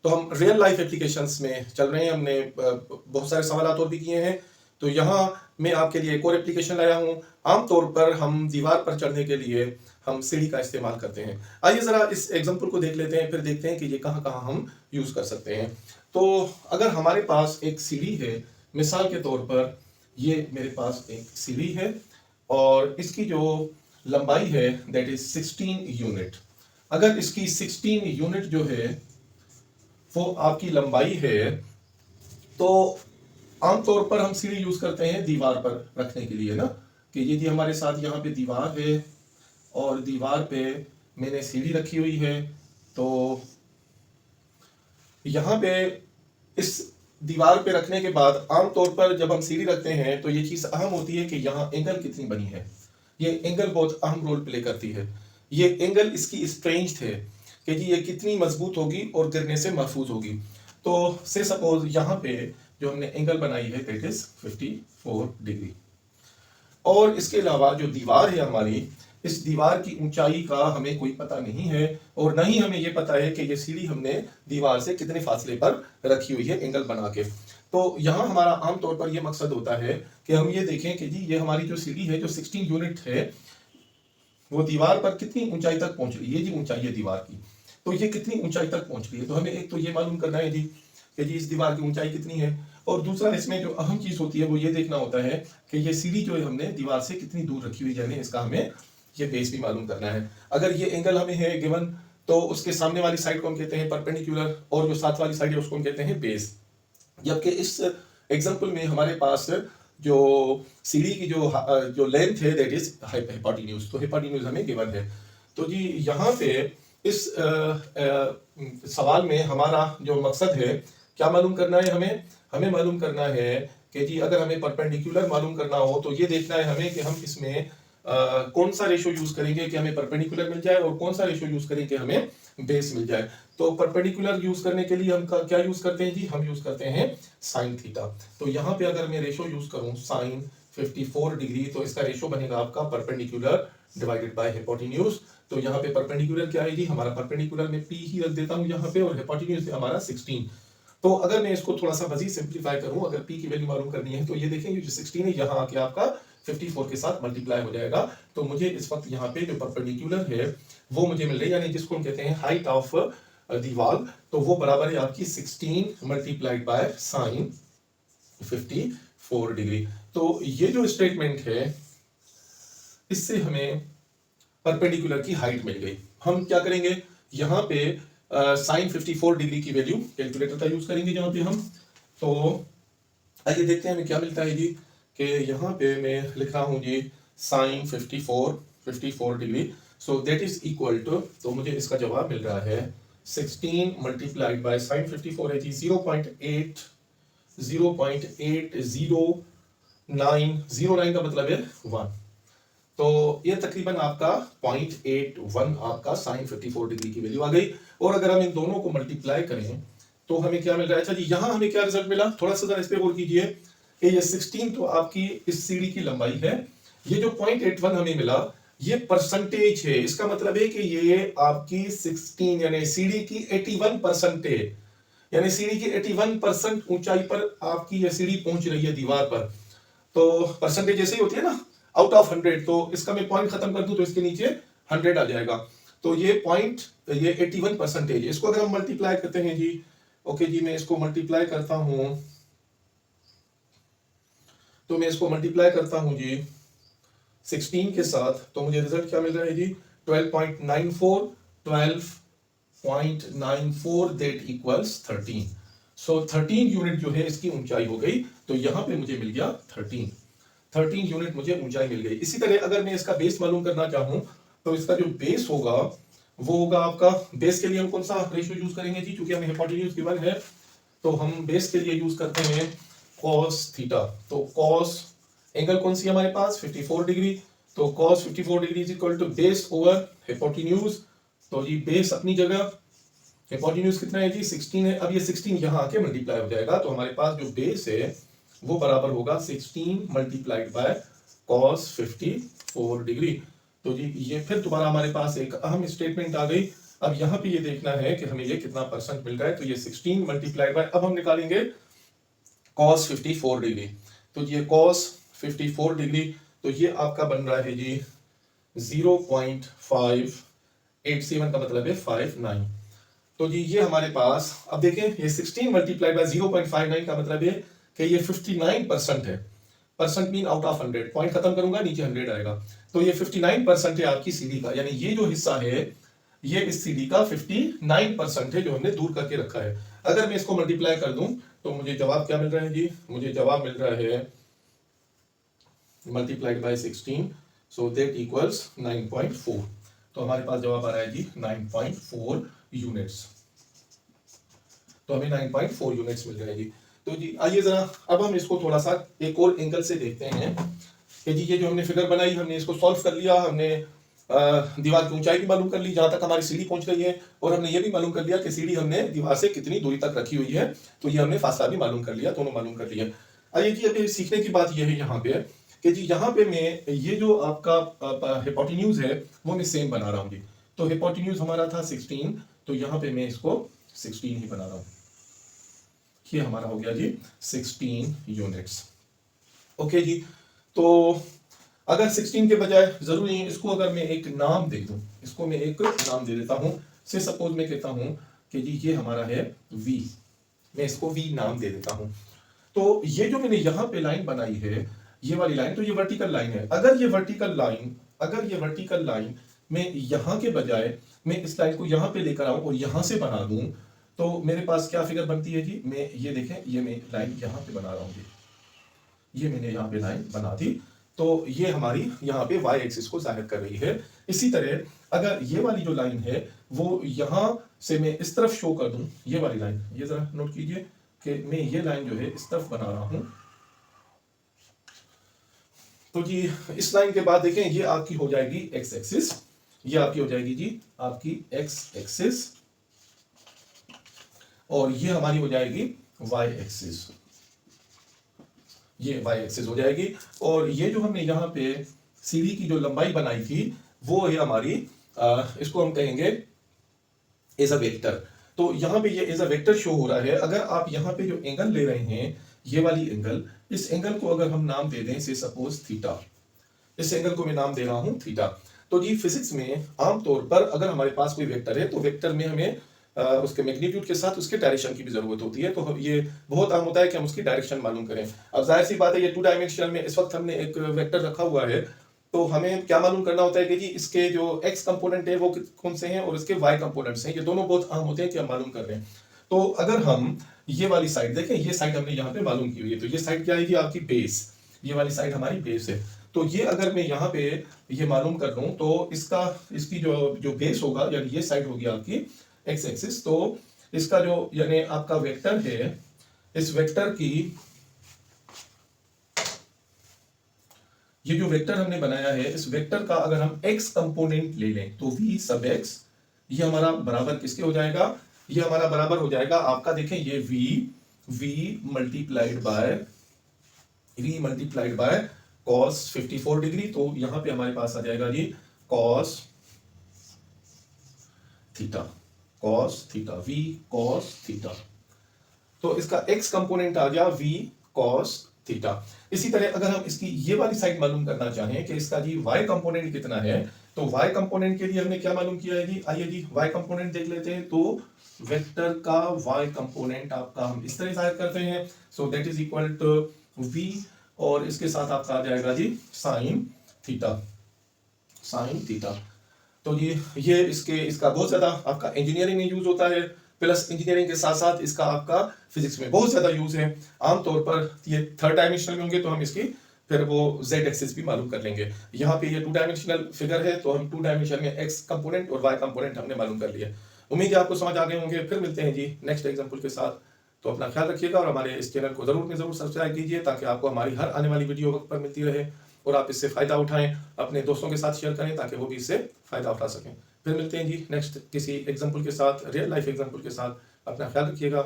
तो हम real life applications में चल रहे हैं, हमने बहुत सारे सवाल और भी किए हैं। तो यहाँ मैं आपके लिए एक और एप्लीकेशन लाया हूँ। आमतौर पर हम दीवार पर चढ़ने के लिए हम सीढ़ी का इस्तेमाल करते हैं। आइए ज़रा इस एग्जाम्पल को देख लेते हैं, फिर देखते हैं कि ये कहाँ कहाँ हम यूज़ कर सकते हैं। तो अगर हमारे पास एक सीढ़ी है, मिसाल के तौर पर ये मेरे पास एक सीढ़ी है और इसकी जो लंबाई है दैट इज 16 यूनिट। अगर इसकी 16 यूनिट जो है वो आपकी लंबाई है, तो आमतौर पर हम सीढ़ी यूज करते हैं दीवार पर रखने के लिए ना, कि ये जी हमारे साथ यहाँ पे दीवार है और दीवार पे मैंने सीढ़ी रखी हुई है। तो यहाँ पे इस दीवार पे रखने के बाद आमतौर पर जब हम सीढ़ी रखते हैं तो ये चीज़ अहम होती है कि यहाँ एंगल कितनी बनी है। ये एंगल बहुत अहम रोल प्ले करती है। ये एंगल इसकी स्ट्रेंथ है कि जी ये कितनी मजबूत होगी और गिरने से महफूज होगी। तो से सपोज यहाँ पे जो हमने एंगल बनाई है दैट इज 54 डिग्री। और इसके अलावा जो दीवार है हमारी, इस दीवार की ऊंचाई का हमें कोई पता नहीं है और न ही हमें ये पता है कि ये सीढ़ी हमने दीवार से कितने फासले पर रखी हुई है एंगल बना के। तो यहाँ हमारा आमतौर पर यह मकसद होता है कि हम ये देखें कि जी ये हमारी जो सीढ़ी है जो 16 यूनिट है वो दीवार पर कितनी ऊंचाई तक पहुंच रही है। जी ऊंचाई है दीवार की, तो ये कितनी ऊंचाई तक पहुंच रही है। तो हमें एक तो ये मालूम करना है जी कि जी इस दीवार की ऊंचाई कितनी है, और दूसरा इसमें जो अहम चीज होती है वो ये देखना होता है कि ये सीढ़ी जो है हमने दीवार से कितनी दूर रखी हुई है, यानी इसका हमें ये बेस भी मालूम करना है। अगर ये एंगल हमें है गिवन, तो उसके सामने वाली साइड को हम कहते हैं परपेंडिकुलर और जो साथ वाली साइड है उसको हम कहते हैं बेस। जबकि इस एग्जांपल में हमारे पास जो सीढ़ी की जो लेंथ है दैट इज हाइपोटेन्यूज, तो हाइपोटेन्यूज हमें गिवन है। तो जी यहाँ पे इस सवाल में हमारा जो मकसद है क्या मालूम करना है, हमें मालूम करना है कि जी अगर हमें परपेंडिकुलर मालूम करना हो तो ये देखना है हमें कि हम इसमें कौन सा रेशो यूज करेंगे कि हमें परपेंडिकुलर मिल जाए और कौन सा रेशो यूज करेंगे कि हमें बेस मिल जाए। तो परपेंडिकुलर यूज करने के लिए हम क्या यूज करते हैं जी, हम यूज करते हैं साइन थीटा। तो यहाँ पे अगर मैं रेशो यूज करूं साइन 54 डिग्री, तो इसका रेशो बनेगा आपका परपेंडिकुलर डिवाइडेड बाय हाइपोटेन्यूज। तो यहाँ पे परपेंडिकुलर क्या है जी, हमारा परपेंडिकुलर में पी ही रख देता हूँ यहाँ पे, और हाइपोटेन्यूज हमारा 16। तो अगर मैं इसको थोड़ा सा मजीद सिंप्लीफाई करूं, अगर p की वैल्यू मालूम करनी है तो ये देखें जो 16 है यहाँ आके आपका 54 के साथ मल्टीप्लाई हो जाएगा। तो मुझे इस वक्त यहाँ पे जो परपेंडिकुलर है वो मुझे मिल रही है, यानी जिसको हम कहते हैं हाइट ऑफ दीवार, तो वो बराबर है आपकी 16 मल्टीप्लाइड बाय साइन 54 डिग्री। तो ये जो स्टेटमेंट है इससे हमें परपेंडिकुलर की हाइट मिल गई। हम क्या करेंगे, यहाँ पे साइन 54 डिग्री की वैल्यू कैलकुलेटर का यूज करेंगे जहां पे हम। तो आइए देखते हैं हमें क्या मिलता है जी, कि यहाँ पे मैं लिख रहा हूँ g sine 54 degree, so that is equal to, तो मुझे इसका जवाब मिल रहा है 16 मल्टीप्लाइड बाय साइन 54 है जी 0.8009 का मतलब है 1। तो ये तकरीबन आपका 0.81 आपका साइन 54 डिग्री की वैल्यू आ गई। और अगर हम इन दोनों को मल्टीप्लाई करें तो हमें क्या मिल रहा है। अच्छा जी यहाँ हमें क्या रिजल्ट मिला, थोड़ा सा इस पे गौर कीजिए कि ये 16 तो आपकी इस सीढ़ी की लंबाई है, ये जो 0.81 हमें मिला ये परसेंटेज है। इसका मतलब है कि ये आपकी 16 यानी सीढ़ी की 81% है, यानी सीढ़ी की 81% ऊंचाई पर आपकी ये सीढ़ी पहुंच रही है दीवार पर। तो परसेंटेज ऐसे ही होती है ना, आउट ऑफ 100, तो इसका मैं पॉइंट खत्म कर दूं तो इसके नीचे 100 आ जाएगा। तो ये पॉइंट ये 81% है। इसको अगर हम मल्टीप्लाई करते हैं जी, ओके जी मैं इसको मल्टीप्लाई करता हूं, तो मैं इसको मल्टीप्लाई करता हूं जी 16 के साथ, तो मुझे रिजल्ट क्या मिल रहा है जी 12.94 दैट इक्वल्स 13। सो 13 यूनिट जो है इसकी ऊंचाई हो गई। तो यहां पे मुझे मिल गया 13 यूनिट मुझे ऊंचाई मिल गई। इसी तरह अगर मैं इसका बेस मालूम करना चाहूं तो इसका जो बेस होगा वो होगा आपका, बेस के लिए हम कौन सा रेशियो यूज करेंगे जी, क्योंकि हमें हाइपोटेन्यूज गिवन है तो हम बेस के लिए यूज करते हैं cos थीटा। तो cos एंगल कौन सी हमारे पास 54 डिग्री, तो cos 54 degree is equal to base over hypotenuse. तो जी बेस अपनी जगह, हाइपोटेन्यूज कितना है जी 16 है। अब ये 16 यहाँ आके मल्टीप्लाई हो जाएगा, तो हमारे पास जो बेस है वो बराबर होगा 16 मल्टीप्लाइड बाय cos 54 डिग्री। तो जी ये फिर दोबारा हमारे पास एक अहम स्टेटमेंट आ गई अब यहाँ पे ये देखना है कि हमें ये कितना परसेंट मिल रहा है, तो ये 16 मल्टीप्लाइड बाय, अब हम निकालेंगे cos 54 डिग्री, तो ये cos 54 डिग्री, तो ये आपका बन रहा है जी 0.587 का मतलब है 59। तो जी ये हमारे पास, अब देखें ये 16 मल्टीप्लाइड बाय 0.59 का मतलब है कि ये 59% है। Percent mean out of 100, point खत्म करूंगा नीचे 100 आएगा, तो ये 59% है आपकी सीडी का, यानी ये जो हिस्सा है ये इस सीडी का 59% है जो हमने दूर करके रखा है। अगर मैं इसको मल्टीप्लाई कर दूं तो मुझे जवाब क्या मिल रहा है जी, मुझे जवाब मिल रहा है multiplied by 16, so that equals 9.4। तो हमारे पास जवाब आ रहा है जी 9.4 यूनिट्स, तो हमें 9.4 यूनिट्स मिल रहे हैं जी। तो जी आइए जरा अब हम इसको थोड़ा सा एक और एंगल से देखते हैं कि जी ये जो हमने फिगर बनाई, हमने इसको सॉल्व कर लिया, हमने दीवार की ऊंचाई भी मालूम कर ली जहां तक हमारी सीढ़ी पहुंच रही है, और हमने ये भी मालूम कर लिया कि सीढ़ी हमने दीवार से कितनी दूरी तक रखी हुई है, तो ये हमने फासला भी मालूम कर लिया, दोनों मालूम कर लिया। आइए जी अभी सीखने की बात यह है यहाँ पे कि जी यहाँ पे मैं ये जो आपका हिपोटेन्यूज है वो मैं सेम बना रहा हूँ जी। तो हिपोटेन्यूज हमारा था 16, तो यहाँ पे मैं इसको 16 ही बना रहा हूँ, ये हमारा हो गया जी 16 यूनिट्स। ओके जी, तो अगर 16 के बजाय जरूरी है इसको अगर मैं एक नाम दे दूं, इसको मैं एक नाम दे देता हूं, से सपोज मैं कहता हूं कि जी ये हमारा है v, मैं इसको v नाम दे देता हूं। तो ये जो मैंने यहां पे लाइन बनाई है, ये वाली लाइन, तो ये वर्टिकल लाइन है। अगर ये वर्टिकल लाइन मैं यहां के बजाय मैं इस लाइन को यहां पे लेकर आऊं और यहां से बना दूं, तो मेरे पास क्या फिगर बनती है जी, मैं ये देखें, ये मैं लाइन यहां पे बना रहा हूं जी, ये मैंने यहां पे लाइन बना दी, तो ये हमारी यहाँ पे y एक्सिस को जाहिर कर रही है। इसी तरह अगर ये वाली जो लाइन है वो यहां से मैं इस तरफ शो कर दूं, ये वाली लाइन, ये जरा नोट कीजिए कि मैं ये लाइन जो है इस तरफ बना रहा हूं, तो जी इस लाइन के बाद देखें ये आपकी हो जाएगी x एक्सिस, ये आपकी हो जाएगी जी आपकी x एक्सिस, और ये हमारी हो जाएगी y एक्सिस, ये y एक्सिस हो जाएगी। और ये जो हमने यहाँ पे सीढ़ी की जो लंबाई बनाई थी वो है हमारी, इसको हम कहेंगे एज अ वेक्टर। तो यहाँ पे ये एज अ वेक्टर शो हो रहा है। अगर आप यहाँ पे जो एंगल ले रहे हैं, ये वाली एंगल, इस एंगल को अगर हम नाम दे दें से सपोज थीटा, इस एंगल को मैं नाम दे रहा हूं थीटा। तो जी फिजिक्स में आमतौर पर अगर हमारे पास कोई वेक्टर है तो वेक्टर में हमें उसके मैग्नीट्यूड के साथ उसके डायरेक्शन की भी जरूरत होती है, तो ये बहुत आम होता है कि हम उसकी डायरेक्शन मालूम करें। अब जाहिर सी बात है ये 2 डायमेंशनल में इस वक्त हमने एक वेक्टर रखा हुआ है, तो हमें क्या मालूम करना होता है कि जी इसके जो x कंपोनेंट है वो कौन से हैं और इसके y कंपोनेंट्स हैं, ये दोनों बहुत आम होते हैं कि हम मालूम कर रहे हैं। तो अगर हम ये वाली साइड देखें, ये साइड हमने यहाँ पे मालूम की हुई है, तो ये साइड क्या आएगी आपकी बेस, ये वाली साइड हमारी बेस है। तो ये अगर मैं यहाँ पे ये मालूम कर लूं तो इसकी जो बेस होगा, यानी ये साइड होगी आपकी x एक्सिस, तो इसका जो यानी आपका वेक्टर है, इस वेक्टर की, ये जो वेक्टर हमने बनाया है, इस वेक्टर का अगर हम x कंपोनेंट ले लें तो v सब x, ये हमारा बराबर किसके हो जाएगा, ये हमारा बराबर हो जाएगा आपका, देखें ये v multiplied by cos 54 degree, तो यहां पे हमारे पास आ जाएगा जी cos theta v cos theta, तो इसका x कंपोनेंट आ गया v cos थीटा। इसी तरह अगर हम इसकी ये वाली साइड मालूम करना चाहें कि इसका जी y कंपोनेंट कितना है, तो y कंपोनेंट के लिए हमने क्या मालूम किया है जी, आइए जी y कंपोनेंट देख लेते हैं। तो वेक्टर का y कंपोनेंट आपका हम इस तरह जाहिर करते हैं, so that is equal to v, और इसके साथ आपका आ जाएगा जी साइन थीटा। तो ये इसका बहुत ज्यादा आपका इंजीनियरिंग में यूज होता है, प्लस इंजीनियरिंग के साथ साथ इसका आपका फिजिक्स में बहुत ज्यादा यूज है। आमतौर पर ये 3rd डायमेंशनल में होंगे तो हम इसकी फिर वो z एक्सिस भी मालूम कर लेंगे। यहाँ पे ये 2 डायमेंशनल फिगर है, तो हम 2 डायमेंशन में x कंपोनेंट और y कंपोनेंट हमने मालूम कर लिया। उम्मीद है आपको समझ आ गए होंगे। फिर मिलते हैं जी नेक्स्ट एग्जाम्पल के साथ, तो अपना ख्याल रखिएगा और हमारे इस चैनल को जरूर सब्सक्राइब कीजिए ताकि आपको हमारी हर आने वाली वीडियो वक्त पर मिलती रहे और आप इससे फायदा उठाएं, अपने दोस्तों के साथ शेयर करें ताकि वो भी इससे फायदा उठा सकें। फिर मिलते हैं जी नेक्स्ट किसी एग्जाम्पल के साथ, रियल लाइफ एग्जाम्पल के साथ। अपना ख्याल रखिएगा।